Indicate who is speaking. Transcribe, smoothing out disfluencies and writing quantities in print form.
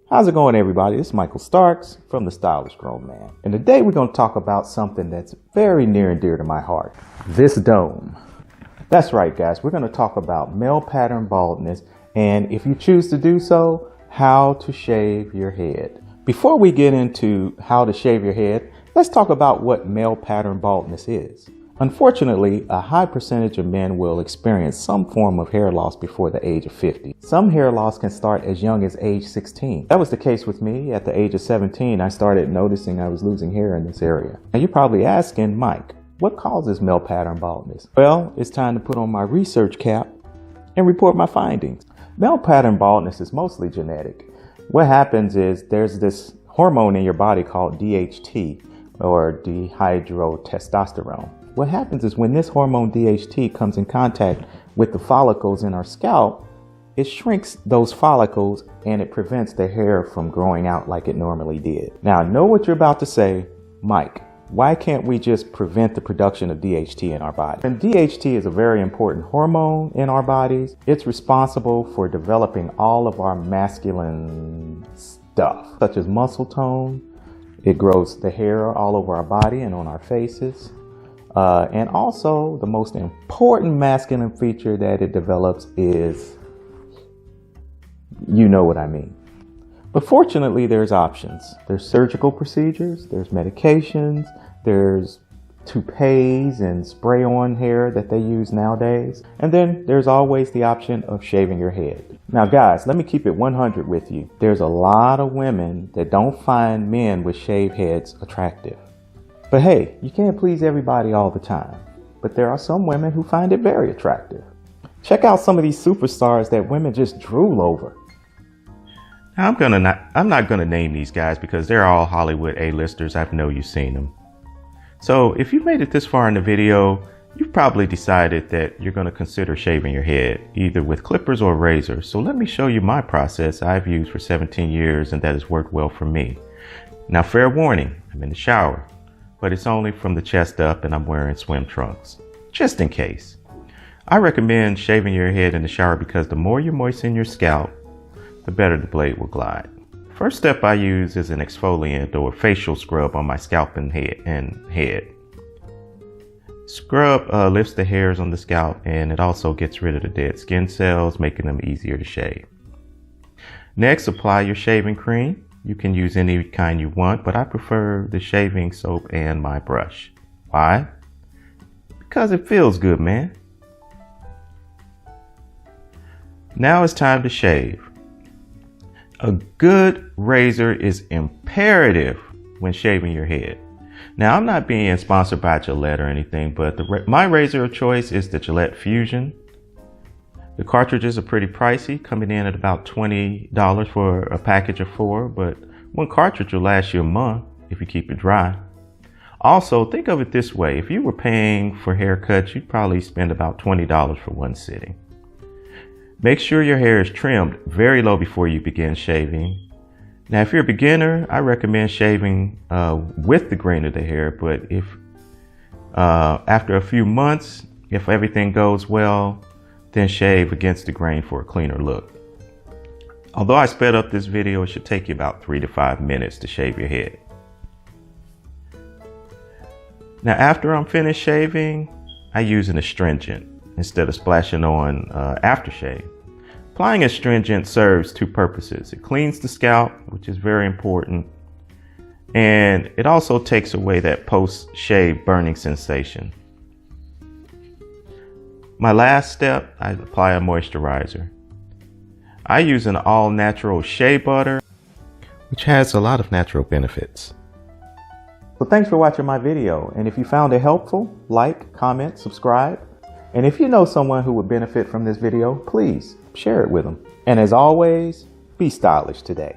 Speaker 1: How's it going, everybody? This is Michael Starks from The Stylish Grown Man. And today we're going to talk about something that's very near and dear to my heart. This dome. That's right, guys. We're going to talk about male pattern baldness, and if you choose to do so, how to shave your head. Before we get into how to shave your head, let's talk about what male pattern baldness is. Unfortunately, a high percentage of men will experience some form of hair loss before the age of 50. Some hair loss can start as young as age 16. That was the case with me. At the age of 17, I started noticing I was losing hair in this area. Now you're probably asking, Mike, what causes male pattern baldness? Well, it's time to put on my research cap and report my findings. Male pattern baldness is mostly genetic. What happens is there's this hormone in your body called DHT, or dihydrotestosterone. What happens is when this hormone DHT comes in contact with the follicles in our scalp, it shrinks those follicles and it prevents the hair from growing out like it normally did. Now, I know what you're about to say, Mike. Why can't we just prevent the production of DHT in our body? And DHT is a very important hormone in our bodies. It's responsible for developing all of our masculine stuff, such as muscle tone. It grows the hair all over our body and on our faces. And also the most important masculine feature that it develops is, you know what I mean. But fortunately, there's options. There's surgical procedures, there's medications, there's toupees and spray-on hair that they use nowadays. And then there's always the option of shaving your head. Now guys, let me keep it 100 with you. There's a lot of women that don't find men with shaved heads attractive. But hey, you can't please everybody all the time. But there are some women who find it very attractive. Check out some of these superstars that women just drool over.
Speaker 2: Now, I'm not gonna name these guys because they're all Hollywood A-listers. I know you've seen them. So if you've made it this far in the video, you've probably decided that you're gonna consider shaving your head, either with clippers or razors. So let me show you my process I've used for 17 years and that has worked well for me. Now, fair warning, I'm in the shower, but it's only from the chest up and I'm wearing swim trunks, just in case. I recommend shaving your head in the shower because the more you moisten your scalp, the better the blade will glide. First step I use is an exfoliant or facial scrub on my scalp and head. Scrub lifts the hairs on the scalp and it also gets rid of the dead skin cells, making them easier to shave. Next, apply your shaving cream. You can use any kind you want, but I prefer the shaving soap and my brush. Why? Because it feels good, man. Now it's time to shave. A good razor is imperative when shaving your head. Now, I'm not being sponsored by Gillette or anything, but my razor of choice is the Gillette Fusion. The cartridges are pretty pricey, coming in at about $20 for a package of 4, but one cartridge will last you a month if you keep it dry. Also, think of it this way. If you were paying for haircuts, you'd probably spend about $20 for one sitting. Make sure your hair is trimmed very low before you begin shaving. Now, if you're a beginner, I recommend shaving with the grain of the hair, but if after a few months, if everything goes well, then shave against the grain for a cleaner look. Although I sped up this video, it should take you about 3 to 5 minutes to shave your head. Now, after I'm finished shaving, I use an astringent instead of splashing on aftershave. Applying astringent serves two purposes. It cleans the scalp, which is very important, and it also takes away that post-shave burning sensation. My last step, I apply a moisturizer. I use an all-natural shea butter, which has a lot of natural benefits.
Speaker 1: So thanks for watching my video. And if you found it helpful, like, comment, subscribe. And if you know someone who would benefit from this video, please share it with them. And as always, be stylish today.